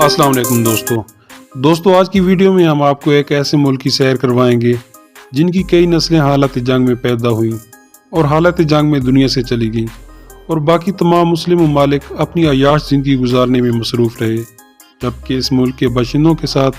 अस्सलाम वालेकुम दोस्तों आज की वीडियो में हम आपको एक ऐसे मुल्क की सैर करवाएंगे जिनकी कई नस्लें हालत जंग में पैदा हुई और हालत जंग में दुनिया से चली गई और बाकी तमाम मुस्लिम ममालिक अपनी अयाश ज़िंदगी गुजारने में मसरूफ़ रहे, जबकि इस मुल्क के बाशिंदों के साथ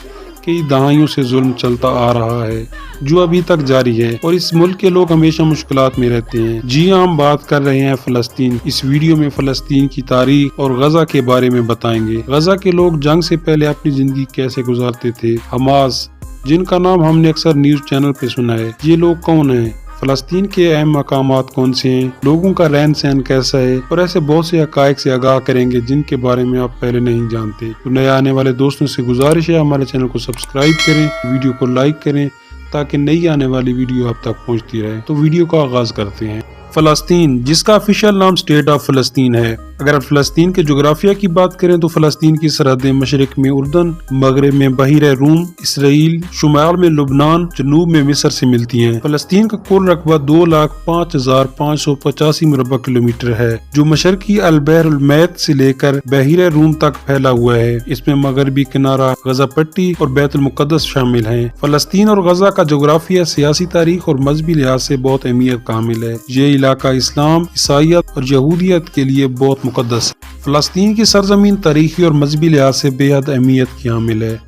कई दहाइयों से जुल्म चलता आ रहा है जो अभी तक जारी है और इस मुल्क के लोग हमेशा मुश्किलात में रहते हैं। जी हाँ, हम बात कर रहे हैं फ़लस्तीन। इस वीडियो में फ़लस्तीन की तारीख और गजा के बारे में बताएंगे। गजा के लोग जंग से पहले अपनी जिंदगी कैसे गुजारते थे। हमास, जिनका नाम हमने अक्सर न्यूज चैनल पे सुना है, ये लोग कौन हैं? फ़लस्तीन के अहम मकामात कौन से हैं, लोगों का रहन सहन कैसा है और ऐसे बहुत से हक़ाइक़ से आगाह करेंगे जिनके बारे में आप पहले नहीं जानते। तो नए आने वाले दोस्तों से गुजारिश है हमारे चैनल को सब्सक्राइब करें, वीडियो को लाइक करें ताकि नई आने वाली वीडियो आप तक पहुंचती रहे। तो वीडियो का आगाज करते हैं। फ़लस्तीन, जिसका ऑफिशियल नाम स्टेट ऑफ फ़लस्तीन है। अगर फ़लस्तीन के जोग्राफिया की बात करें तो फ़लस्तीन की सरहदें मशरिक में उर्दन, मगरब में बहिर रूम, इसराइल, शुमाल में लुबनान, जनूब में मिस्र से मिलती हैं। फ़लस्तीन का कुल रकबा 2,05,585 मुरबा किलोमीटर है जो मशरकी अल-बहर मैत से लेकर बहिर रूम तक फैला हुआ है। इसमें मगरबी किनारा, गजा पट्टी और बैतुल मुक़द्दस शामिल हैं। फ़लस्तीन और गजा का जोग्राफिया सियासी तारीख और मजहबी लिहाज से बहुत अहमियत कामिल है। ये इलाका इस्लाम, ईसाईयत और यहूदियत के लिए बहुत मुकद्दस है। फ़लस्तीन की सरजमीन तारीखी और मजहबी लिहाज से बेहद अहमियत की हामिल है,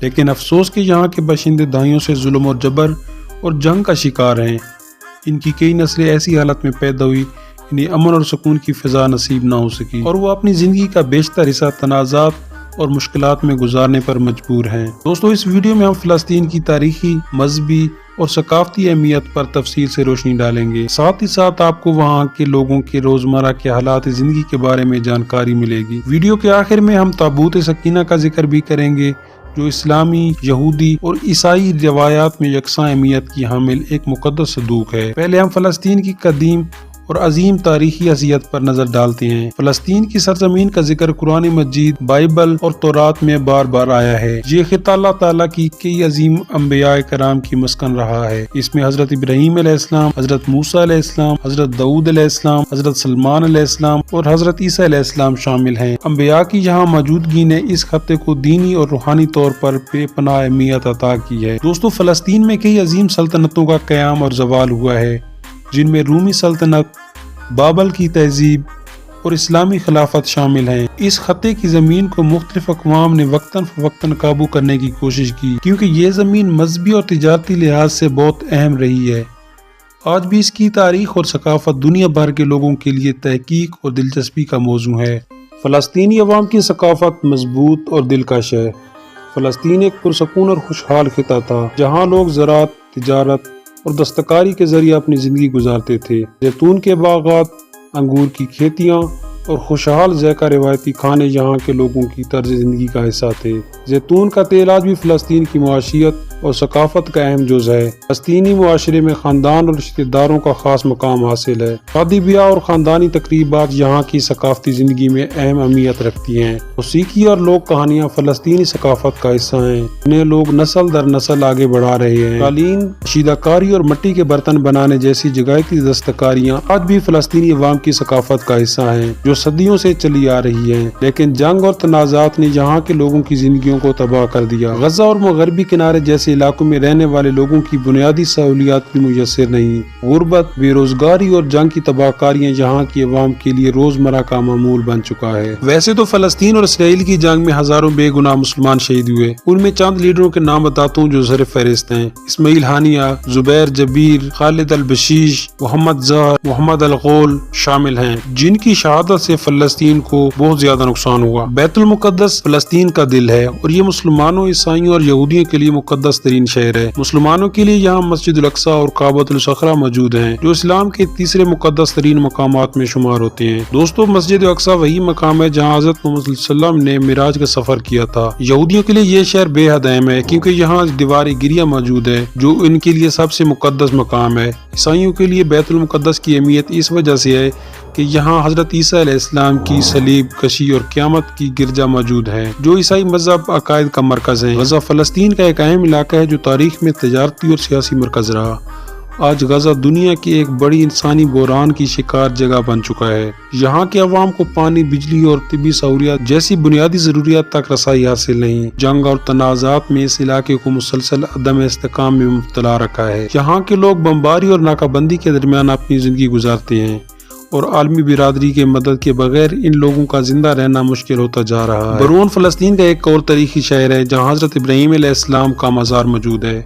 लेकिन अफसोस कि यहाँ के बाशिंदे दहाइयों से जुल्म और जबर और जंग का शिकार हैं। इनकी कई नस्लें ऐसी हालत में पैदा हुई इन्हें अमन और सुकून की फिजा नसीब ना हो सकी और वो अपनी जिंदगी का बेशतर हिस्सा तनाज़ात और मुश्किलात में गुजारने पर मजबूर हैं। दोस्तों, इस वीडियो में हम फ़लस्तीन की तारीखी, मजहबी और सकाफती अहमियत पर तफसील से रोशनी डालेंगे। साथ ही साथ आपको वहाँ के लोगों के रोजमर्रा के हालात जिंदगी के बारे में जानकारी मिलेगी। वीडियो के आखिर में हम ताबूत सकीना का जिक्र भी करेंगे जो इस्लामी, यहूदी और ईसाई रवायात में यकसा अहमियत की हामिल एक मुकद्दस सदूक है। पहले हम फ़लस्तीन की कदीम और अजीम तारीखी हसीयत पर नजर डालते हैं। फ़लस्तीन की सरजमीन का जिक्र कुरान मजीद, बाइबल और तौरात में बार बार आया है। ये खिता अल्लाह ताला की कई अजीम अंबिया कराम की मस्कन रहा है। इसमें हजरत इब्राहीम अलैहिस्सलाम, हजरत मूसा अलैहिस्सलाम, हजरत दाऊद अलैहिस्सलाम, हजरत सलमान अलैहिस्सलाम और हजरत ईसा अलैहिस्सलाम शामिल हैं। अंबिया की यहाँ मौजूदगी ने इस खत्ते को दीनी और रूहानी तौर पर बेपनाह अहमियत अता की है। दोस्तों, फ़लस्तीन में कई अजीम सल्तनतों का क़याम और ज़वाल हुआ है, जिनमें रूमी सल्तनत, बाबल की तहजीब और इस्लामी खिलाफत शामिल हैं। इस खत्ते की ज़मीन को मुख्तलिफ अक़वाम ने वक्तन फ़वक्तन काबू करने की कोशिश की क्योंकि ये ज़मीन मजहबी और तिजारती लिहाज से बहुत अहम रही है। आज भी इसकी तारीख और सकाफत दुनिया भर के लोगों के लिए तहकीक और दिलचस्पी का मौजू है। फ़लस्तीनी अवाम की सकाफत मजबूत और दिलकश है। फ़लस्तीन एक पुरसकून और खुशहाल खिता था जहाँ लोग ज़राअत, तिजारत और दस्तकारी के जरिए अपनी जिंदगी गुजारते थे। जैतून के बागात, अंगूर की खेतियाँ और खुशहाल ज़ैका रिवायती खाने यहाँ के लोगों की तर्ज जिंदगी का हिस्सा थे। जैतून का तेल आज भी फ़लस्तीन की मुआशियत और सकाफत का अहम जुज़ है। फ़लस्तीनी मुआशरे में ख़ानदान और रिश्तेदारों का ख़ास मकाम हासिल है। शादी ब्याह और ख़ानदानी तकरीबात यहाँ की सकाफती ज़िंदगी में अहम अहमियत रखती हैं। मौसीकी और लोक कहानियाँ फ़लस्तीनी सकाफत का हिस्सा हैं, इन्हें लोग नस्ल दर नस्ल आगे बढ़ा रहे हैं। कालीन, शीदाकारी और मिट्टी के बर्तन बनाने जैसी जगायती दस्तकारियाँ आज भी फ़लस्तीनी अवाम की सकाफत का हिस्सा हैं जो सदियों से चली आ रही है। लेकिन जंग और तनाज़ात ने यहाँ के लोगों की जिंदगियों को तबाह कर दिया। गजा और मगरबी किनारे जैसे इलाकों में रहने वाले लोगों की बुनियादी सहूलियात भी मुयस्सर नहीं। गुर्बत, बेरोजगारी और जंग की तबाहकारियाँ यहाँ की अवाम के लिए रोजमर्रा का मामूल बन चुका है। वैसे तो फ़लस्तीन और इसराइल की जंग में हजारों बेगुनाह मुसलमान शहीद हुए। उनमें चंद लीडरों के नाम बताता हूँ जो ज़र फहरिस्त हैं। इस्माइल हानिया, जुबैर जबीर, खालिद अल बशीश, मोहम्मद ज़हर, मोहम्मद अल गौल शामिल हैं, जिनकी शहादत से फ़लस्तीन को बहुत ज्यादा नुकसान हुआ। बैतुल मुक़द्दस फ़लस्तीन का दिल है और ये मुसलमानों, ईसाइयों और यहूदियों के लिए मुक़द्दस तरीन शहर है। मुसलमानों के लिए यहाँ मस्जिद अल-अक़सा और काबतुल सखरा मौजूद हैं जो इस्लाम के तीसरे मुक़द्दस तरीन मकामात में शुमार होते हैं। दोस्तों, मस्जिद अल-अक़सा वही मकाम है जहाँ हज़रत मोहम्मद सल्लल्लाहु अलैहि वसल्लम ने मिराज का सफर किया था। यहूदियों के लिए ये शहर बेहद अहम है क्योंकि यहाँ दीवार गिरिया मौजूद है जो इनके लिए सबसे मुक़द्दस मकाम है। ईसाइयों के लिए बैतुल मुक़द्दस की अहमियत इस वजह से है कि यहाँ हजरत ईसा अलैहिस्सलाम की सलीब कशी और क़यामत की गिरजा मौजूद है जो ईसाई मज़हब अकायद का मरकज़ है। गजा फ़लस्तीन का एक अहम इलाका है जो तारीख में तजारती और सियासी मरकज़ रहा آج غزہ دنیا کی ایک بڑی انسانی بحران کی شکار جگہ بن چکا ہے۔ یہاں کے عوام کو پانی، بجلی اور طبی سہولیات جیسی بنیادی ضروریات تک رسائی حاصل نہیں۔ جنگ اور تنازعات میں اس علاقے کو مسلسل عدم استحکام میں مبتلا رکھا ہے۔ یہاں کے لوگ بمباری اور ناکہ بندی کے درمیان اپنی زندگی گزارتے ہیں اور عالمی برادری کے مدد کے بغیر ان لوگوں کا زندہ رہنا مشکل ہوتا جا رہا ہے۔ برون فلسطین کا ایک اور تاریخی شہر ہے جہاں حضرت ابراہیم علیہ السلام کا مزار موجود ہے۔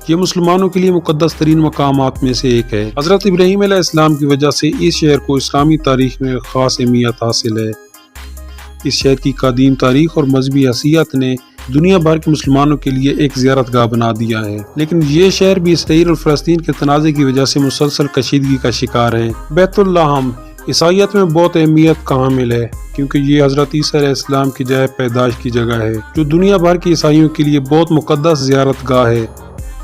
یہ مسلمانوں کے لیے مقدس ترین مقامات میں سے ایک ہے۔ حضرت ابراہیم علیہ السلام کی وجہ سے اس شہر کو اسلامی تاریخ میں خاص اہمیت حاصل ہے۔ اس شہر کی قدیم تاریخ اور مذہبی حیثیت نے دنیا بھر کے مسلمانوں کے لیے ایک زیارت گاہ بنا دیا ہے، لیکن یہ شہر بھی اسرائیل اور فلسطین کے تنازع کی وجہ سے مسلسل کشیدگی کا شکار ہے۔ بیت اللحم عیسائیت میں بہت اہمیت کا حامل ہے کیونکہ یہ حضرت عیسیٰ علیہ السلام کی جائے پیدائش کی جگہ ہے، جو دنیا بھر کے عیسائیوں کے لیے بہت مقدس زیارت گاہ ہے۔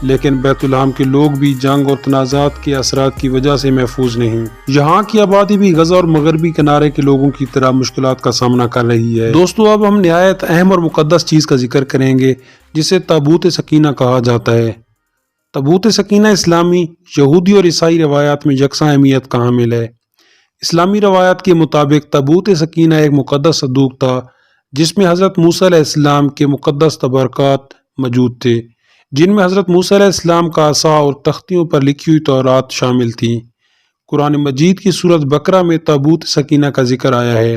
لیکن بیت اللحم کے لوگ بھی جنگ اور تنازعات کے اثرات کی وجہ سے محفوظ نہیں۔ یہاں کی آبادی بھی غزہ اور مغربی کنارے کے لوگوں کی طرح مشکلات کا سامنا کر رہی ہے۔ دوستو، اب ہم نہایت اہم اور مقدس چیز کا ذکر کریں گے جسے تابوت سکینہ کہا جاتا ہے۔ تابوت سکینہ اسلامی، یہودی اور عیسائی روایات میں یکساں اہمیت کا حامل ہے۔ اسلامی روایات کے مطابق تابوت سکینہ ایک مقدس صندوق تھا جس میں حضرت موسیٰ علیہ السلام کے مقدس تبرکات موجود تھے، جن میں حضرت موسیٰ علیہ السلام کا عصا اور تختیوں پر لکھی ہوئی تورات شامل تھیں۔ قرآن مجید کی سورۃ بقرہ میں تابوت سکینہ کا ذکر آیا ہے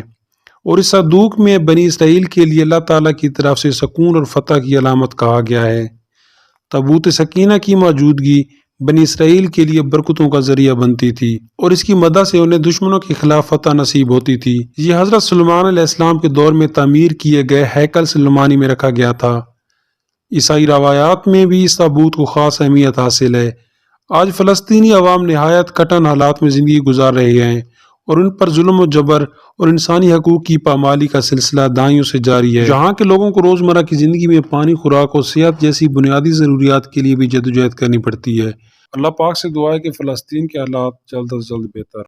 اور اس صندوق میں بنی اسرائیل کے لیے اللہ تعالیٰ کی طرف سے سکون اور فتح کی علامت کہا گیا ہے۔ تابوت سکینہ کی موجودگی بنی اسرائیل کے لیے برکتوں کا ذریعہ بنتی تھی اور اس کی مدد سے انہیں دشمنوں کے خلاف فتح نصیب ہوتی تھی۔ یہ حضرت سلیمان علیہ السلام کے دور میں تعمیر کیے گئے ہیکل سلیمانی میں رکھا گیا تھا۔ عیسائی روایات میں بھی اس تابوت کو خاص اہمیت حاصل ہے۔ آج فلسطینی عوام نہایت کٹن حالات میں زندگی گزار رہے ہیں اور ان پر ظلم و جبر اور انسانی حقوق کی پامالی کا سلسلہ دہائیوں سے جاری ہے۔ جہاں کے لوگوں کو روزمرہ کی زندگی میں پانی، خوراک اور صحت جیسی بنیادی ضروریات کے لیے بھی جدوجہد کرنی پڑتی ہے۔ اللہ پاک سے دعا ہے کہ فلسطین کے حالات جلد از جلد بہتر